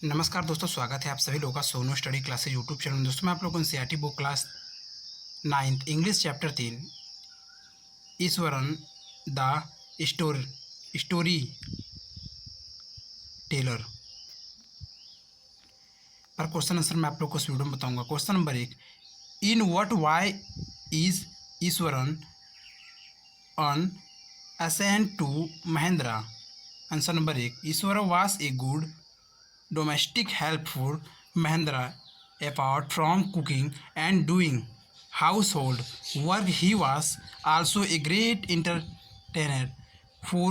नमस्कार दोस्तों, स्वागत है आप सभी लोगों का Sonu study classes YouTube channel में। दोस्तों मैं आप लोगों को NCERT book class 9th English chapter 3 Iswaran the storyteller पर क्वेश्चन आंसर मैं आप लोग को इस वीडियो में बताऊंगा। Question number 1, in what way is Iswaran an asset to Mahendra. Answer number 1, Iswar was a good domestic help for Mahendra. Apart from cooking and doing household work, he was also a great entertainer for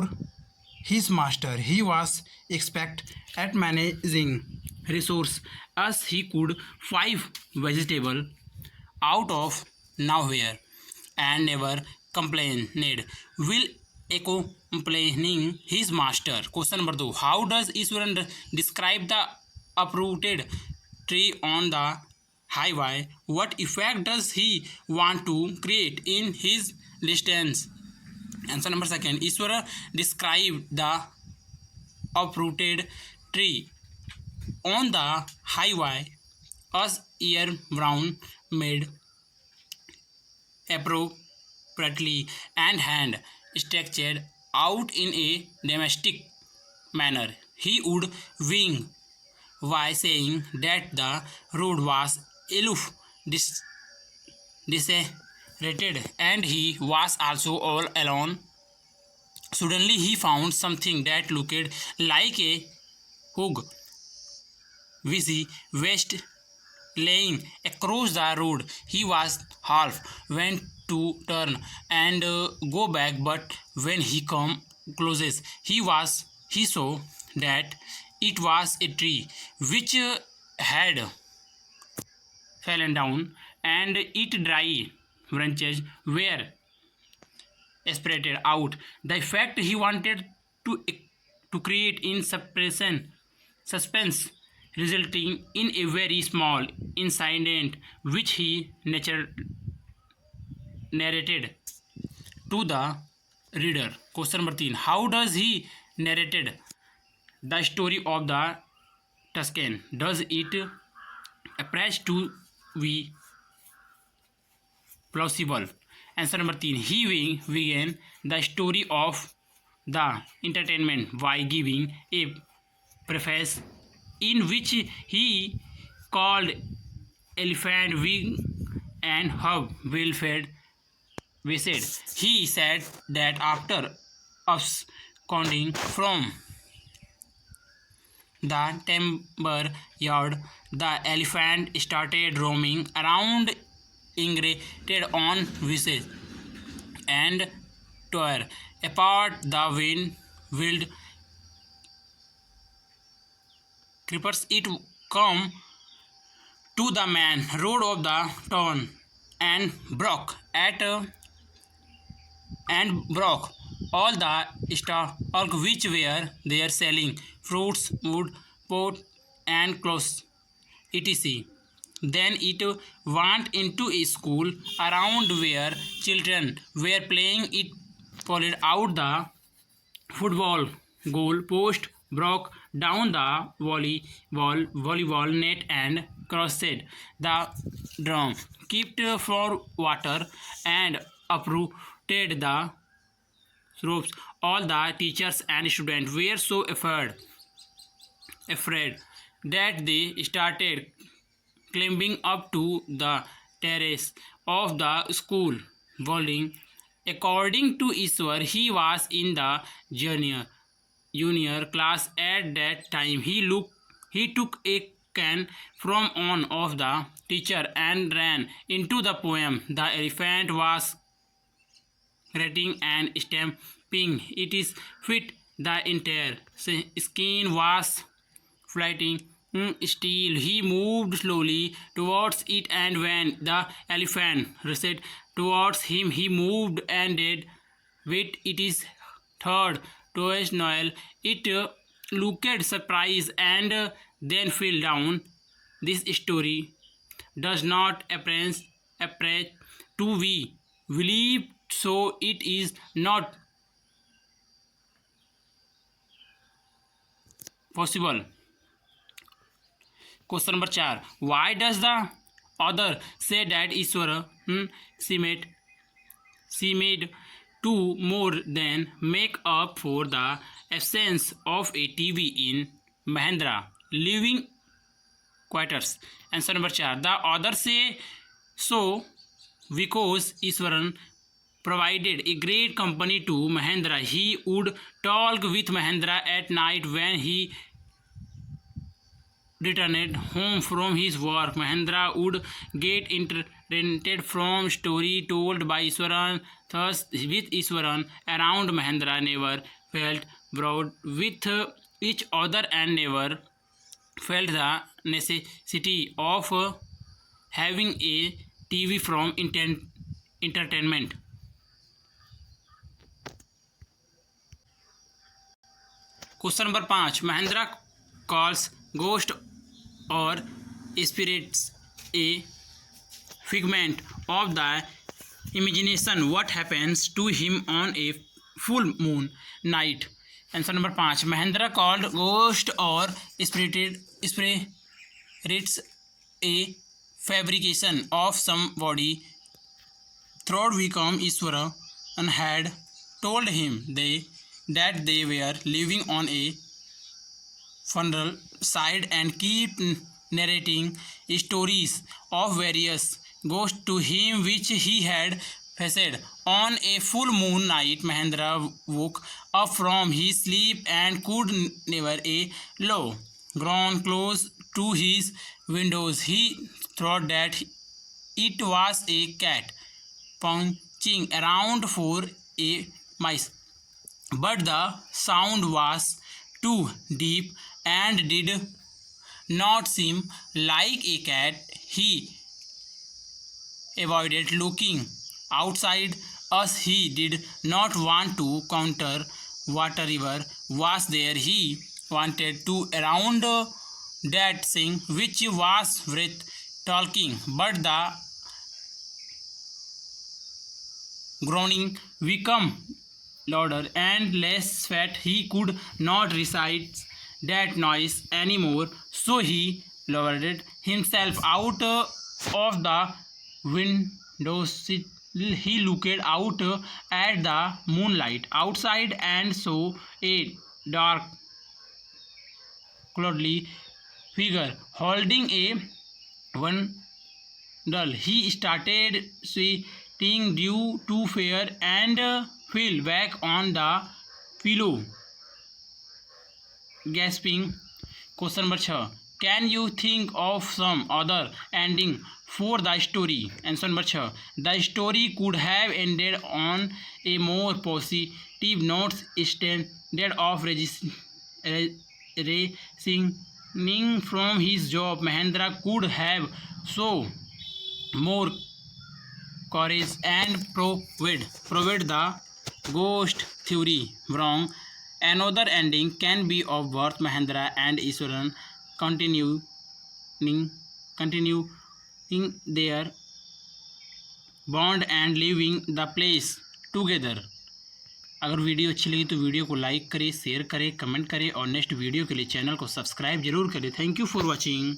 his master. He was expert at managing resource as he could five vegetable out of nowhere and never complained will complaining his master. Question number 2, how does Ishwaran describe the uprooted tree on the highway? What effect does he want to create in his distance? Answer number 2, Ishwara described the uprooted tree on the highway as ear brown made appropriately and hand structured out in a domestic manner. He would wing by saying that the road was aloof, deserted, and he was also all alone. Suddenly he found something that looked like a hug, busy west laying across the road. He was half went to turn and go back, but when he come closest, he saw that it was a tree which had fallen down, and its dry branches were spread out. The effect he wanted to create in suspense, resulting in a very small incident which he narrated to the reader. Question number 3, how does he narrated the story of the Tuscan? Does it appear to be plausible? Answer number 3, he began the story of the entertainment by giving a preface in which he called elephant wing and hub well-fed visit. He said that after absconding from the timber yard, the elephant started roaming around, ingrated on wishes and tore apart the wild creepers. It come to the main road of the town and broke all the stock which were there, selling fruits, wood, pot, and clothes, etc. Then it went into a school around where children were playing. It pulled out the football goal post, broke down the volleyball net, and crossed the drum, kept for water, and uprooted the ropes. All the teachers and students were so afraid that they started climbing up to the terrace of the school building. According to Iswar, he was in the junior class at that time. He took a can from one of the teacher and ran into the poem. The elephant was grating and stamping its feet. The entire skin was flying. Still, he moved slowly towards it, and when the elephant raced towards him, he moved and did with its third toes nail. It looked surprised and then fell down. This story does not appear to be believed, so it is not possible question number 4, why does the other say that Ishwar she made to more than make up for the absence of a TV in Mahindra living quarters. Answer number 4, the author say so because Iswaran provided a great company to Mahindra. He would talk with Mahindra at night when he returned home from his work. Mahindra would get entertained from story told by Iswaran. Thus, with Iswaran around, Mahindra never felt bored with each other and never felt the necessity of having a TV from entertainment. Question number 5, Mahindra calls ghost or spirits a figment of the imagination. What happens to him on a full moon night? Answer number 5, Mahindra called ghost or spirits a fabrication of somebody thought become Ishvara and had told him that they were living on a funeral side and keep narrating stories of various ghosts to him which he had faced. On a full moon night, Mahendra woke up from his sleep and could never a low ground close to his windows. He thought that it was a cat punching around for a mice, but the sound was too deep and did not seem like a cat. He avoided looking outside as he did not want to counter whatever was there. He wanted to around that thing which was worth talking, but the groaning became louder and less fat. He could not recite that noise anymore, so he lowered himself out of the window. He looked out at the moonlight outside and saw a dark cloudly figure holding a bundle. He started sweating due to fear and fell back on the pillow, gasping. Question number 6, can you think of some other ending for the story? Answer number 6, the story could have ended on a more positive note. Instead of resigning from his job, Mahendra could have shown more courage and proved the ghost theory wrong. Another ending can be of birth Mahendra and Iswaran continuing their bond and leaving the place together. अगर video अच्छी लगी तो video को like करें, share करें, comment करें और next video के लिए चैनल को सब्सक्राइब जरूर करें. Thank you for watching.